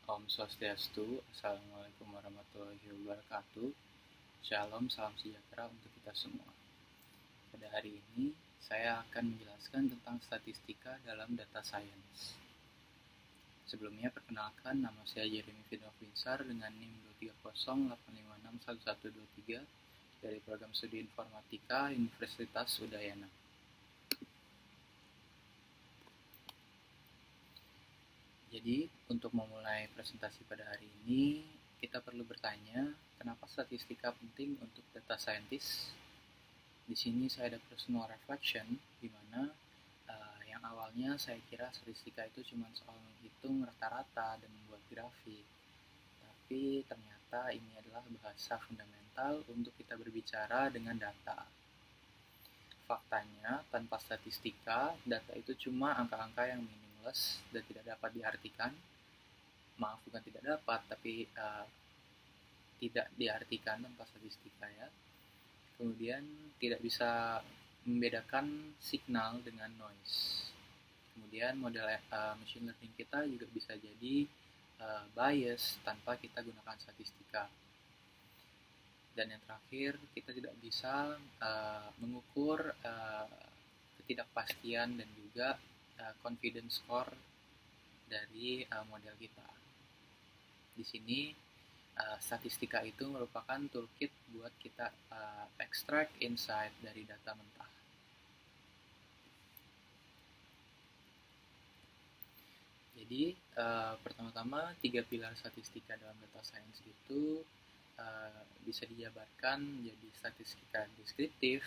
Om Swastiastu, Assalamualaikum warahmatullahi wabarakatuh. Shalom, salam sejahtera untuk kita semua. Pada hari ini, saya akan menjelaskan tentang statistika dalam data science. Sebelumnya, perkenalkan, nama saya Jeremy Vidnovinsar dengan NIM 23085611123 dari Program Studi Informatika Universitas Udayana. Jadi, untuk memulai presentasi pada hari ini, kita perlu bertanya, kenapa statistika penting untuk data scientist? Di sini saya ada personal reflection, di mana yang awalnya saya kira statistika itu cuma soal menghitung rata-rata dan membuat grafik. Tapi ternyata ini adalah bahasa fundamental untuk kita berbicara dengan data. Faktanya, tanpa statistika, data itu cuma angka-angka yang meaningless dan tidak dapat diartikan. Maaf, bukan tidak dapat, tapi tidak diartikan tanpa statistika ya. Kemudian tidak bisa membedakan signal dengan noise. Kemudian model machine learning kita juga bisa jadi bias tanpa kita gunakan statistika. Dan yang terakhir, kita tidak bisa mengukur ketidakpastian dan juga confidence score dari model kita. Di sini statistika itu merupakan toolkit buat kita extract insight dari data mentah. Jadi pertama-tama 3 pilar statistika dalam data science itu bisa dijabarkan menjadi statistika deskriptif,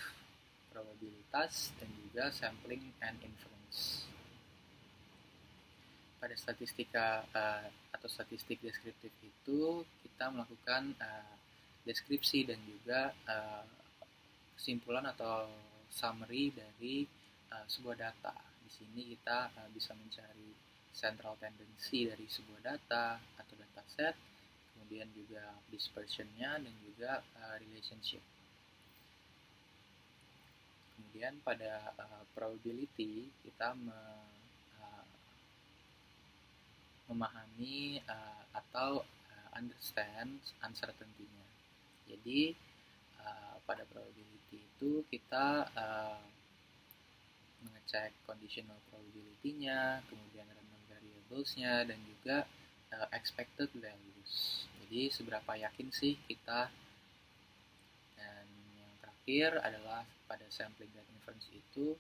probabilitas, dan juga sampling and inference. Pada statistika atau statistik deskriptif itu kita melakukan deskripsi dan juga kesimpulan atau summary dari sebuah data. Di sini kita bisa mencari central tendency dari sebuah data atau dataset, kemudian juga dispersionnya dan juga relationship. Kemudian pada probability kita memahami atau understand uncertainty-nya. Jadi pada probability itu kita mengecek conditional probability-nya, kemudian random variables-nya, dan juga expected values. Jadi seberapa yakin sih kita. Dan yang terakhir adalah pada sampling dan inference itu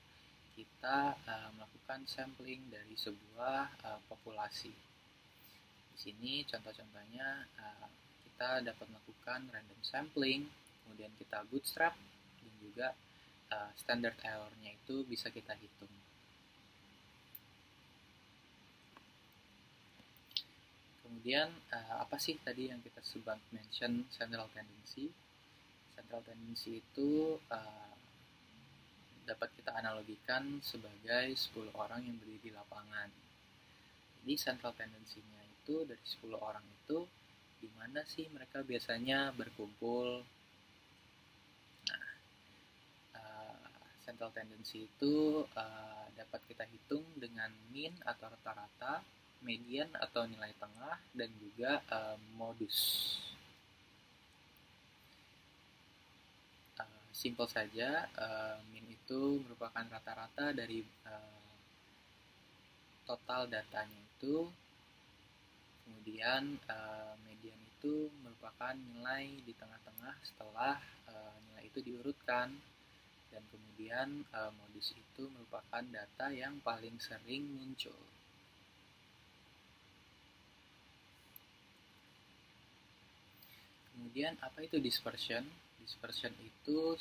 kita melakukan sampling dari sebuah populasi. Di sini contoh-contohnya kita dapat melakukan random sampling, kemudian kita bootstrap, dan juga standard error-nya itu bisa kita hitung. Kemudian apa sih tadi yang kita sebut mention central tendency? Central tendency itu dapat kita analogikan sebagai 10 orang yang berdiri di lapangan. Jadi central tendency-nya itu dari 10 orang itu di mana sih mereka biasanya berkumpul. Nah, central tendency itu dapat kita hitung dengan mean atau rata-rata, median atau nilai tengah, dan juga modus. Simple saja, mean itu merupakan rata-rata dari total datanya itu. Kemudian median itu merupakan nilai di tengah-tengah setelah nilai itu diurutkan. Dan kemudian modus itu merupakan data yang paling sering muncul. Kemudian apa itu dispersion? Dispersion itu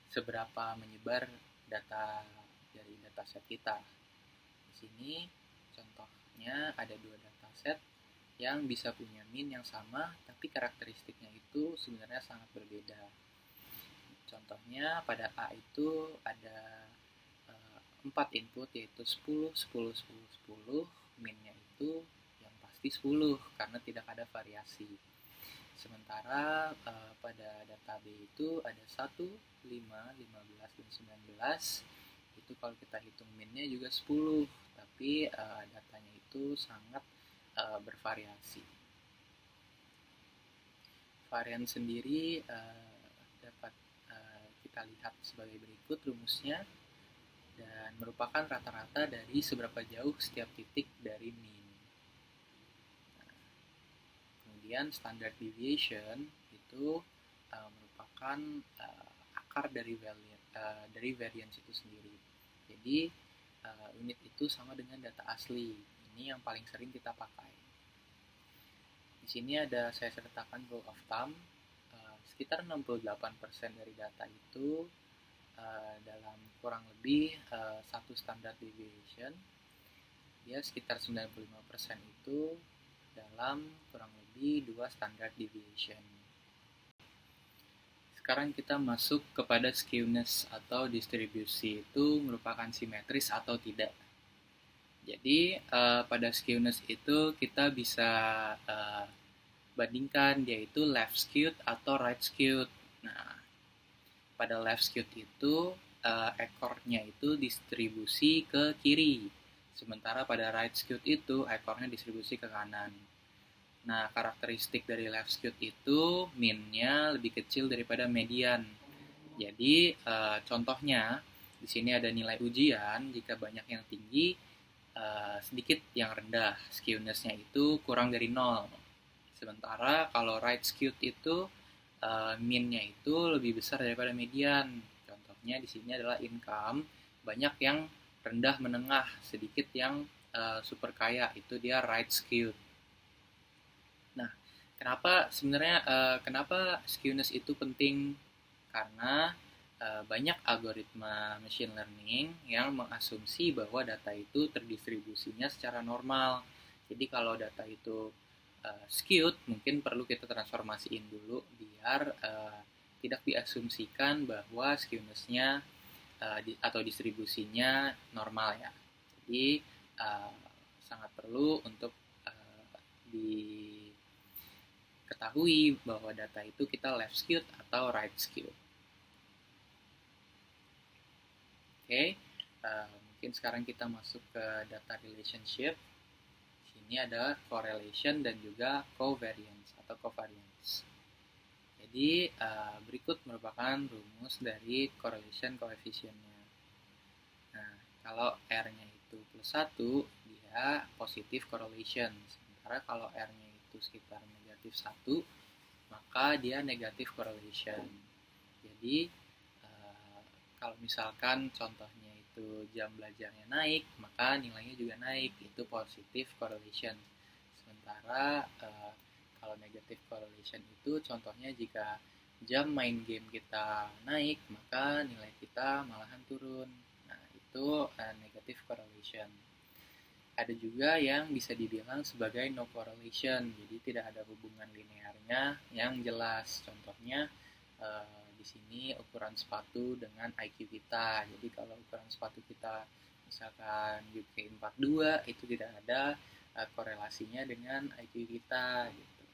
seberapa menyebar data dari dataset kita. Di sini contohnya ada 2 dataset yang bisa punya mean yang sama, tapi karakteristiknya itu sebenarnya sangat berbeda. Contohnya pada A itu ada 4 input, yaitu 10, 10, 10, 10. Mean-nya itu yang pasti 10 karena tidak ada variasi. Sementara pada data B itu ada 1, 5, 15, dan 19. Itu kalau kita hitung mean-nya juga 10, tapi datanya itu sangat bervariasi. Varian sendiri dapat kita lihat sebagai berikut rumusnya, dan merupakan rata-rata dari seberapa jauh setiap titik dari mean. Kemudian standard deviation itu merupakan akar dari variance itu sendiri. Jadi unit itu sama dengan data asli. Ini yang paling sering kita pakai. Di sini ada saya sertakan rule of thumb. Sekitar 68% dari data itu dalam kurang lebih satu standard deviation. Dia sekitar 95% itu dalam kurang lebih 2 standard deviation. Sekarang kita masuk kepada skewness atau distribusi, itu merupakan simetris atau tidak. Jadi pada skewness itu kita bisa bandingkan dia itu left skewed atau right skewed. Nah, pada left skewed itu ekornya itu distribusi ke kiri, sementara pada right skewed itu ekornya distribusi ke kanan. Nah, karakteristik dari left skewed itu mean-nya lebih kecil daripada median. Jadi contohnya di sini ada nilai ujian, jika banyak yang tinggi, sedikit yang rendah, skewness-nya itu kurang dari 0. Sementara kalau right skewed itu mean-nya itu lebih besar daripada median. Contohnya di sini adalah income, banyak yang rendah menengah, sedikit yang super kaya, itu dia right skewed. Nah, kenapa skewness itu penting? Karena banyak algoritma machine learning yang mengasumsi bahwa data itu terdistribusinya secara normal. Jadi kalau data itu skewed, mungkin perlu kita transformasiin dulu biar tidak diasumsikan bahwa skewness-nya atau distribusinya normal ya. Jadi sangat perlu untuk diketahui bahwa data itu kita left skewed atau right skewed. Oke, mungkin sekarang kita masuk ke data relationship. Ini ada correlation dan juga covariance atau covariance. Jadi berikut merupakan rumus dari correlation coefficient-nya. Nah, kalau R-nya itu +1, dia positif correlation. Sementara kalau R-nya itu sekitar -1, maka dia negatif correlation. Jadi kalau misalkan contohnya itu jam belajarnya naik, maka nilainya juga naik, itu positif correlation. Sementara kalau negatif correlation itu contohnya jika jam main game kita naik, maka nilai kita malahan turun. Nah, itu negatif correlation. Ada juga yang bisa dibilang sebagai no correlation, jadi tidak ada hubungan linearnya yang jelas. Contohnya di sini ukuran sepatu dengan IQ kita. Jadi kalau ukuran sepatu kita misalkan UK 42, itu tidak ada korelasinya dengan IQ kita gitu.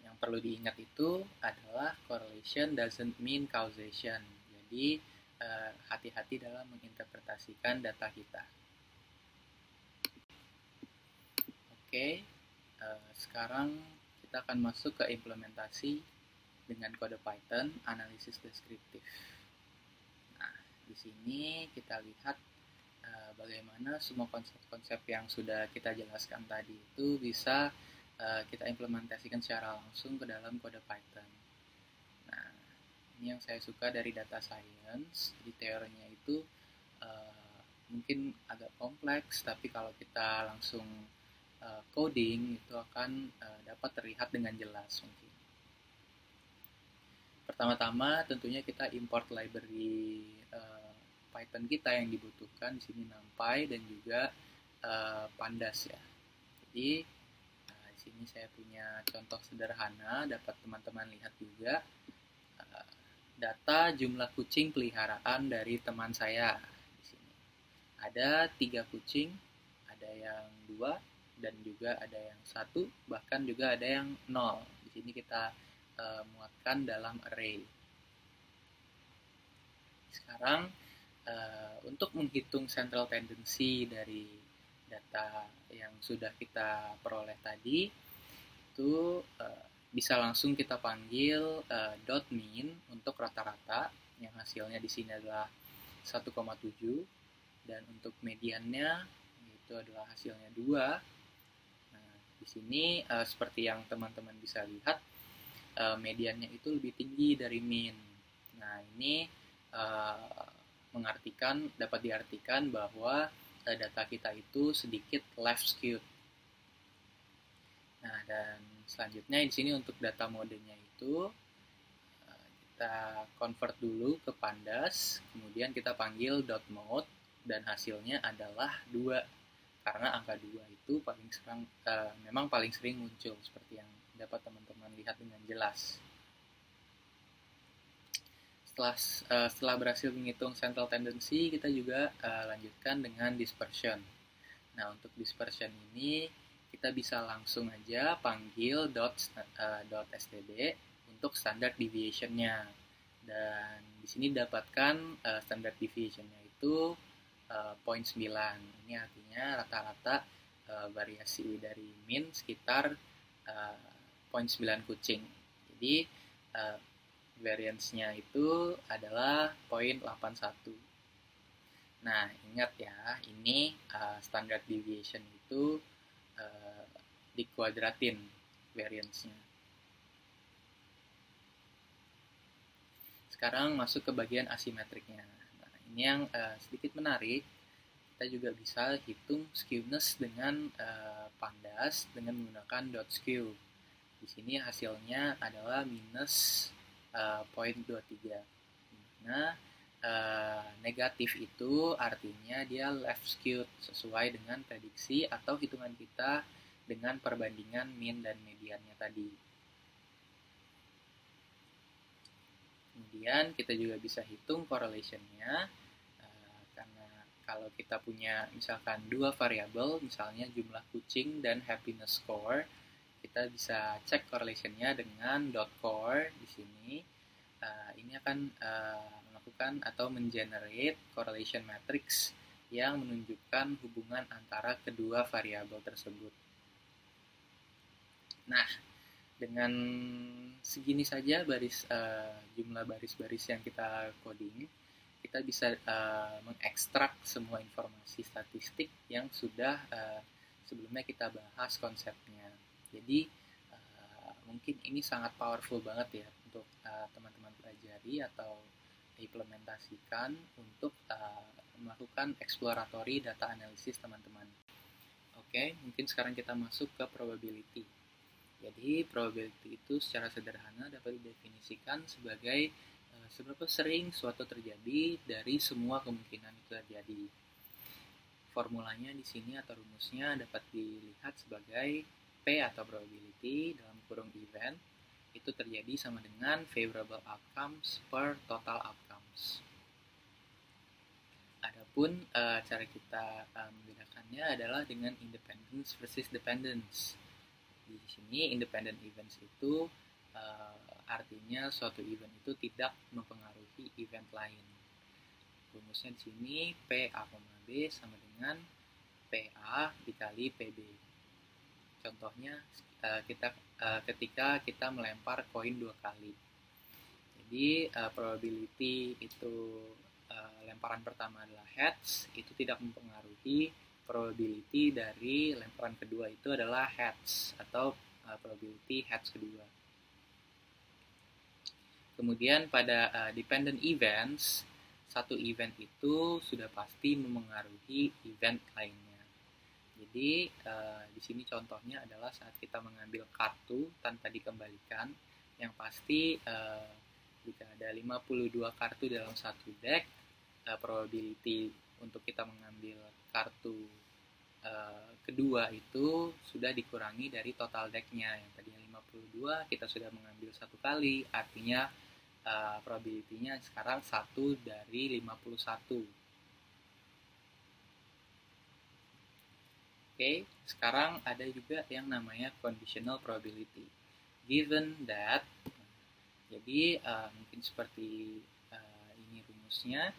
Yang perlu diingat itu adalah correlation doesn't mean causation. Jadi hati-hati dalam menginterpretasikan data kita. Oke, sekarang kita akan masuk ke implementasi dengan kode Python, analisis deskriptif. Nah, di sini kita lihat bagaimana semua konsep-konsep yang sudah kita jelaskan tadi itu bisa kita implementasikan secara langsung ke dalam kode Python. Nah, ini yang saya suka dari data science. Jadi teorinya itu mungkin agak kompleks, tapi kalau kita langsung coding itu akan dapat terlihat dengan jelas mungkin. Pertama-tama tentunya kita import library Python kita yang dibutuhkan. Di sini NumPy dan juga Pandas ya. Jadi di sini saya punya contoh sederhana, dapat teman-teman lihat juga data jumlah kucing peliharaan dari teman saya. Di sini ada 3 kucing, ada yang 2 dan juga ada yang 1, bahkan juga ada yang 0. Di sini kita muatkan dalam array. Sekarang untuk menghitung central tendency dari data yang sudah kita peroleh tadi itu bisa langsung kita panggil dot mean untuk rata-rata yang hasilnya di sini adalah 1,7, dan untuk mediannya itu adalah hasilnya 2. Nah, di sini seperti yang teman-teman bisa lihat, mediannya itu lebih tinggi dari mean. Nah, ini dapat diartikan bahwa data kita itu sedikit left skewed. Nah, dan selanjutnya di sini untuk data modenya itu kita convert dulu ke pandas, kemudian kita panggil .mode, dan hasilnya adalah 2, karena angka 2 itu memang paling sering muncul, seperti yang dapat teman-teman lihat dengan jelas. Setelah berhasil menghitung central tendency, kita juga lanjutkan dengan dispersion. Nah, untuk dispersion ini kita bisa langsung aja panggil .std untuk standard deviation-nya. Dan di sini dapatkan standard deviation-nya itu 0,9. Ini artinya rata-rata variasi dari mean sekitar 0,9 kucing. Jadi variance-nya itu adalah 0,81. Nah, ingat ya, ini standard deviation itu dikuadratin variance-nya. Sekarang masuk ke bagian asimetriknya. Nah, ini yang sedikit menarik. Kita juga bisa hitung skewness dengan pandas dengan menggunakan dot skew. Di sini hasilnya adalah minus 0,23. Nah, negatif itu artinya dia left skewed sesuai dengan prediksi atau hitungan kita dengan perbandingan mean dan mediannya tadi. Kemudian kita juga bisa hitung correlation-nya, karena kalau kita punya misalkan 2 variabel, misalnya jumlah kucing dan happiness score, kita bisa cek correlation-nya dengan .core di sini. Ini akan melakukan atau mengenerate correlation matrix yang menunjukkan hubungan antara kedua variabel tersebut. Nah, dengan segini saja jumlah baris-baris yang kita coding, kita bisa mengekstrak semua informasi statistik yang sudah sebelumnya kita bahas konsepnya. Jadi mungkin ini sangat powerful banget ya untuk teman-teman pelajari atau implementasikan untuk melakukan exploratory data analysis teman-teman. Oke, mungkin sekarang kita masuk ke probability. Jadi probability itu secara sederhana dapat didefinisikan sebagai seberapa sering suatu terjadi dari semua kemungkinan itu terjadi. Formulanya di sini atau rumusnya dapat dilihat sebagai P atau probability dalam kurung event itu terjadi sama dengan favorable outcomes per total outcomes. Adapun cara kita membedakannya adalah dengan independence versus dependence. Di sini independent events itu artinya suatu event itu tidak mempengaruhi event lain. Rumusnya di sini PA, B sama dengan PA dikali PB. Contohnya ketika kita melempar koin 2 kali. Jadi probability itu lemparan pertama adalah heads, itu tidak mempengaruhi probability dari lemparan kedua itu adalah heads atau probability heads kedua. Kemudian pada dependent events, satu event itu sudah pasti memengaruhi event lainnya. Jadi di sini contohnya adalah saat kita mengambil kartu tanpa dikembalikan, yang pasti jika ada 52 kartu dalam satu deck, probability untuk kita mengambil kartu kedua itu sudah dikurangi dari total decknya. Yang tadinya 52 kita sudah mengambil 1 kali, artinya probability-nya sekarang 1 dari 51. Oke, sekarang ada juga yang namanya conditional probability. Given that, jadi mungkin seperti ini rumusnya.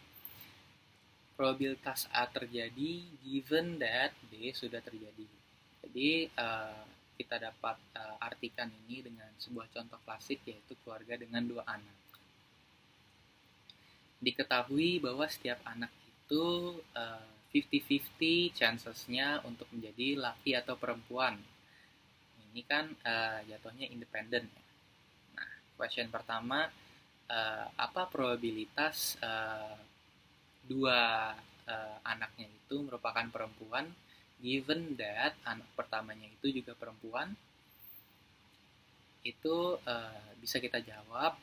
probabilitas A terjadi given that B sudah terjadi. Jadi kita dapat artikan ini dengan sebuah contoh klasik, yaitu keluarga dengan 2 anak. Diketahui bahwa setiap anak itu 50-50 chancesnya untuk menjadi laki atau perempuan. Ini kan jatuhnya independen ya. Nah, question pertama, apa probabilitas dua anaknya itu merupakan perempuan given that anak pertamanya itu juga perempuan? Itu bisa kita jawab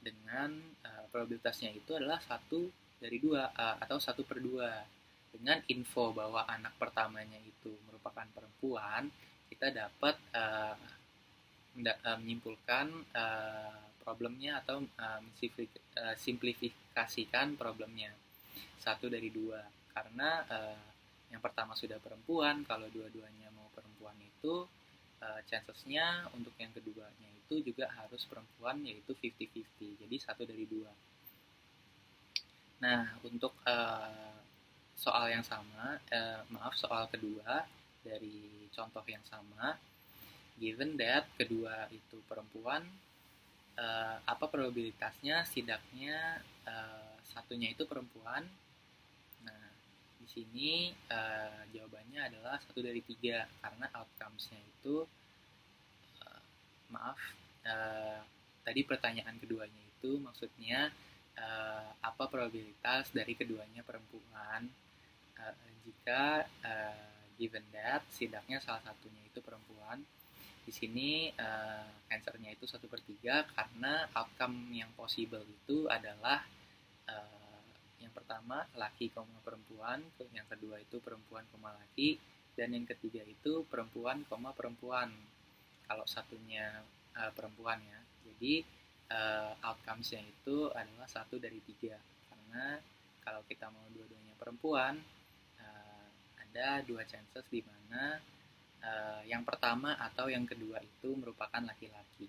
dengan probabilitasnya itu adalah 1/2 atau 1/2. Dengan info bahwa anak pertamanya itu merupakan perempuan, kita dapat menyimpulkan problemnya atau simplifikasikan problemnya 1/2, karena yang pertama sudah perempuan, kalau dua-duanya mau perempuan itu chancesnya untuk yang keduanya itu juga harus perempuan, yaitu 50-50, jadi 1/2. Nah, untuk soal yang sama, soal kedua dari contoh yang sama, given that kedua itu perempuan, apa probabilitasnya setidaknya satunya itu perempuan? Nah, di sini jawabannya adalah 1/3, karena outcomes-nya itu tadi pertanyaan keduanya itu maksudnya apa probabilitas dari keduanya perempuan jika given that setidaknya salah satunya itu perempuan. Di sini answer-nya itu 1/3, karena outcome yang possible itu adalah yang pertama laki, perempuan, yang kedua itu perempuan, laki, dan yang ketiga itu perempuan, perempuan. Kalau satunya perempuan ya. Jadi outcomes-nya itu adalah 1/3, karena kalau kita mau dua-duanya perempuan, ada 2 chances di mana yang pertama atau yang kedua itu merupakan laki-laki.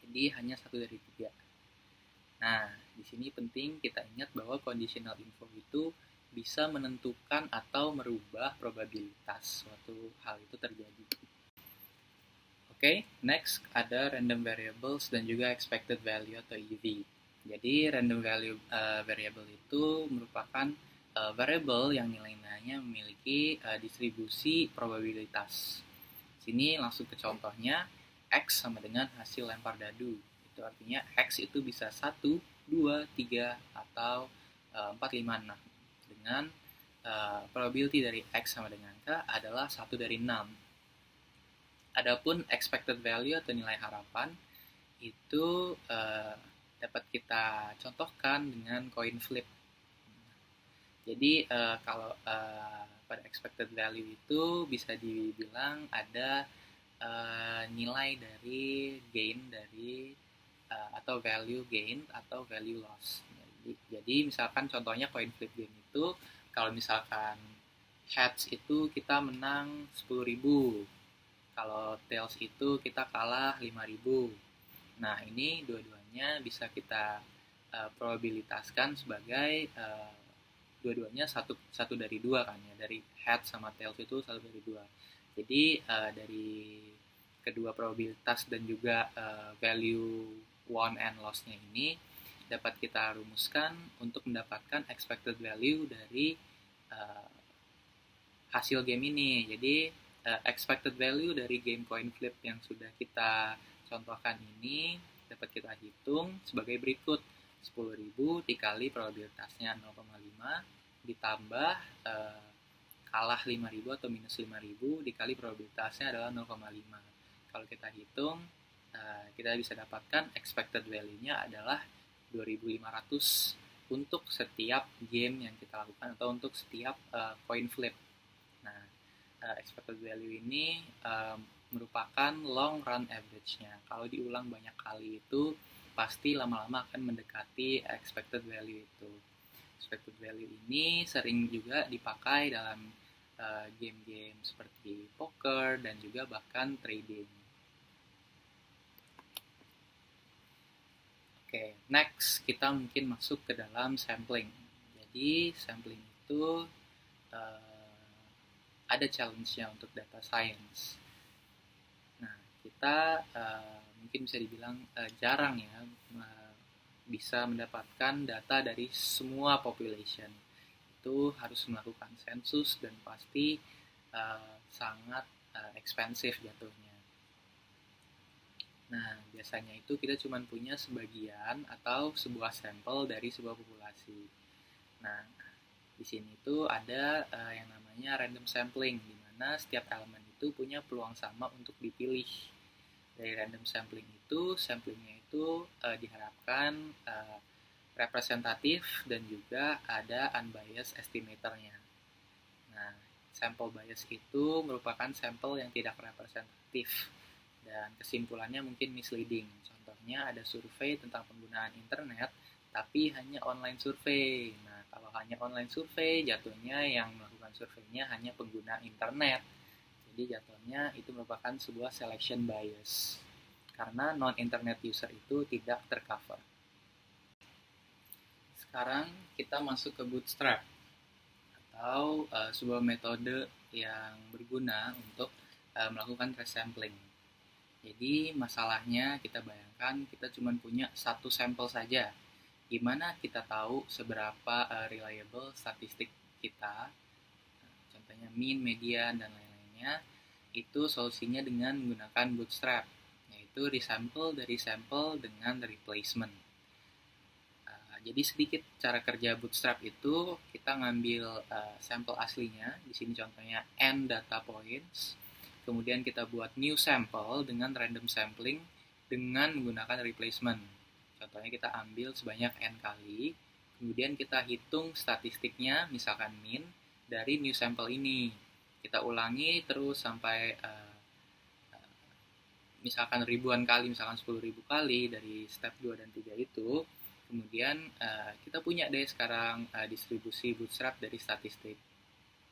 Jadi hanya 1/3. Nah, di sini penting kita ingat bahwa conditional info itu bisa menentukan atau merubah probabilitas suatu hal itu terjadi. Oke, next ada random variables dan juga expected value atau EV. Jadi random value variable itu merupakan variable yang nilainya memiliki distribusi probabilitas. Sini langsung ke contohnya, X sama dengan hasil lempar dadu. Itu artinya X itu bisa 1, 2, 3, atau 4, 5, 6. Dengan probability dari X sama dengan K adalah 1/6. Adapun expected value atau nilai harapan itu dapat kita contohkan dengan coin flip. Jadi kalau pada expected value itu bisa dibilang ada nilai dari gain dari atau value gain atau value loss. Jadi misalkan contohnya coin flip game itu, kalau misalkan heads itu kita menang 10.000, kalau tails itu kita kalah 5.000. Nah, ini dua-duanya bisa kita probabilitaskan sebagai dua-duanya 1/2 kan ya. Dari head sama tails itu 1/2. Jadi dari kedua probabilitas dan juga value won and loss-nya ini dapat kita rumuskan untuk mendapatkan expected value dari hasil game ini. Jadi expected value dari game coin flip yang sudah kita contohkan ini dapat kita hitung sebagai berikut. 10.000 dikali probabilitasnya 0,5 ditambah kalah 5.000 atau minus 5.000 dikali probabilitasnya adalah 0,5. Kalau kita hitung, kita bisa dapatkan expected value-nya adalah 2.500 untuk setiap game yang kita lakukan atau untuk setiap coin flip. Nah, expected value ini merupakan long run average-nya. Kalau diulang banyak kali itu pasti lama-lama akan mendekati expected value itu. Expected value ini sering juga dipakai dalam game-game seperti poker dan juga bahkan trading. Oke, next kita mungkin masuk ke dalam sampling. Jadi sampling itu ada challenge-nya untuk data science. Nah, kita mungkin bisa dibilang jarang ya bisa mendapatkan data dari semua population. Itu harus melakukan sensus dan pasti sangat expensive jatuhnya. Nah, biasanya itu kita cuma punya sebagian atau sebuah sampel dari sebuah populasi. Nah, di sini tuh ada yang namanya random sampling, di mana setiap elemen itu punya peluang sama untuk dipilih. Dari random sampling itu, samplingnya itu diharapkan representatif dan juga ada unbiased estimatornya. Nah, sample bias itu merupakan sampel yang tidak representatif dan kesimpulannya mungkin misleading. Contohnya ada survei tentang penggunaan internet, tapi hanya online survei. Nah, kalau hanya online survei, jatuhnya yang melakukan surveinya hanya pengguna internet. Jadi jatuhnya itu merupakan sebuah selection bias. Karena non-internet user itu tidak tercover. Sekarang kita masuk ke Bootstrap, atau sebuah metode yang berguna untuk melakukan resampling. Jadi masalahnya kita bayangkan kita cuma punya satu sampel saja. Gimana kita tahu seberapa reliable statistik kita, contohnya mean, median, dan lain-lainnya. Itu solusinya dengan menggunakan Bootstrap, yaitu resample dari sampel dengan replacement. Jadi sedikit cara kerja Bootstrap itu, kita ngambil sampel aslinya, di sini contohnya n data points, kemudian kita buat new sample dengan random sampling dengan menggunakan replacement. Contohnya kita ambil sebanyak n kali, kemudian kita hitung statistiknya, misalkan mean, dari new sample ini. Kita ulangi terus sampai misalkan ribuan kali, misalkan 10.000 kali dari step 2 dan 3 itu. Kemudian kita punya deh sekarang distribusi Bootstrap dari statistik.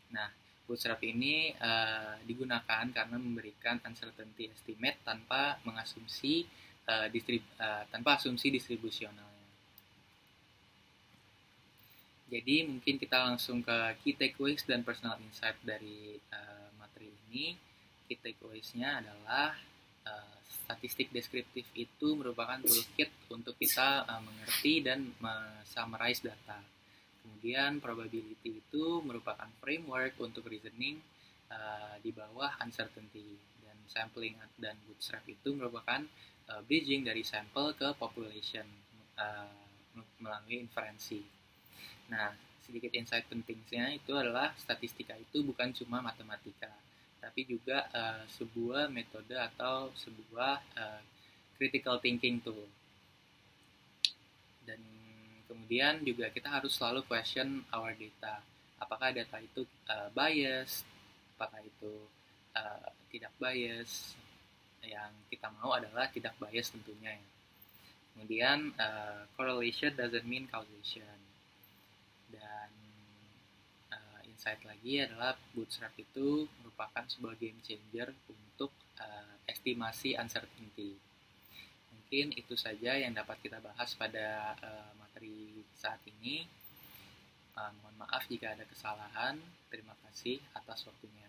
Nah, Bootstrap ini digunakan karena memberikan uncertainty estimate tanpa mengasumsi tanpa asumsi distribusionalnya. Jadi mungkin kita langsung ke key takeaways dan personal insight dari materi ini. Key takeaways-nya adalah statistik deskriptif itu merupakan toolkit untuk kita mengerti dan summarize data. Kemudian probability itu merupakan framework untuk reasoning di bawah uncertainty, dan sampling dan bootstrap itu merupakan bridging dari sampel ke population melalui inferensi. Nah, sedikit insight pentingnya itu adalah statistika itu bukan cuma matematika, tapi juga sebuah metode atau sebuah critical thinking tool. Dan kemudian juga kita harus selalu question our data. Apakah data itu bias, apakah itu tidak bias. Yang kita mau adalah tidak bias tentunya ya. Kemudian correlation doesn't mean causation. Dan insight lagi adalah Bootstrap itu merupakan sebuah game changer untuk estimasi uncertainty. Mungkin itu saja yang dapat kita bahas pada materi saat ini. Mohon maaf jika ada kesalahan. Terima kasih atas waktunya.